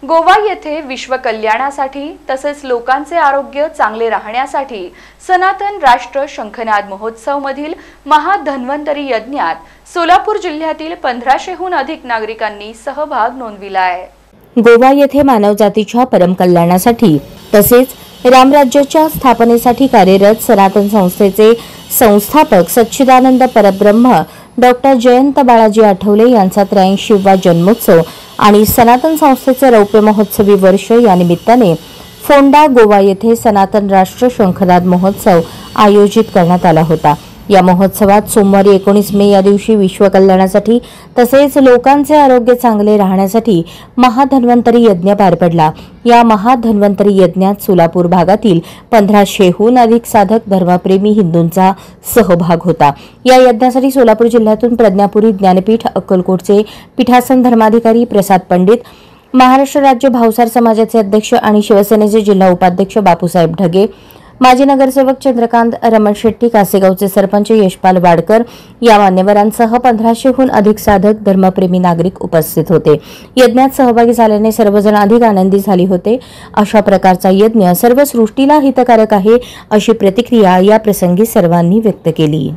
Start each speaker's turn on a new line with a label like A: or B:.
A: गोवा येथे विश्व कल्याणासाठी तसेच लोकांचे आरोग्य चांगले राहण्यासाठी सनातन राष्ट्र शंखनाद महोत्सव मधील महाधन्वंतरी यज्ञात सोलापूर जिल्ह्यातील 1500हून अधिक नागरिकांनी सहभाग नोंदविला आहे।
B: गोवा येथे मानवजातीच्या परम कल्याणासाठी तसेच रामराज्याच्या स्थापनेसाठी कार्यरत सनातन संस्थेचे संस्थापक सच्चिदानंद परब्रह्म डॉक्टर जयंत बाळाजी आठवले यांचा 83वा जन्मोत्सव आणि सनातन संस्थेचे रौप्य महोत्सवी वर्ष या निमित्ताने फोंडा गोवा येथे सनातन राष्ट्र शंखनाद महोत्सव आयोजित करण्यात आला होता। या महोत्सवात सोमवारी 19 मे या दिवशी विश्व कल्याणासाठी तसेच लोकांचे आरोग्य चांगले राहण्यासाठी महाधन्वंतरी यज्ञ पार पडला। या महाधन्वंतरी यज्ञात सोलापूर भागातील 1500हून अधिक साधक धर्मप्रेमी हिंदूंचा सहभाग होता। या यज्ञासाठी सोलापूर जिल्ह्यातून प्रज्ञापुरी ज्ञानपीठ अक्कलकोटचे पीठासन धर्माधिकारी प्रसाद पंडित, महाराष्ट्र राज्य भावसार समाजाचे अध्यक्ष आणि शिवसेनेचे जिल्हा उपाध्यक्ष बापूसाहेब ढगे, माजी नगरसेवक चंद्रकांत रमण शेट्टी, कासेगावचे सरपंच यशपाल वाडकर या मान्यवरांसह 1500हून अधिक साधक धर्मप्रेमी नागरिक उपस्थित होते। यज्ञात सहभागी झाल्याने सर्वजण अधिक आनंदी झाले होते। अशा प्रकारचा यज्ञ सर्व सृष्टीला हितकारक आहे अशी प्रतिक्रिया या प्रसंगी सर्वांनी व्यक्त केली।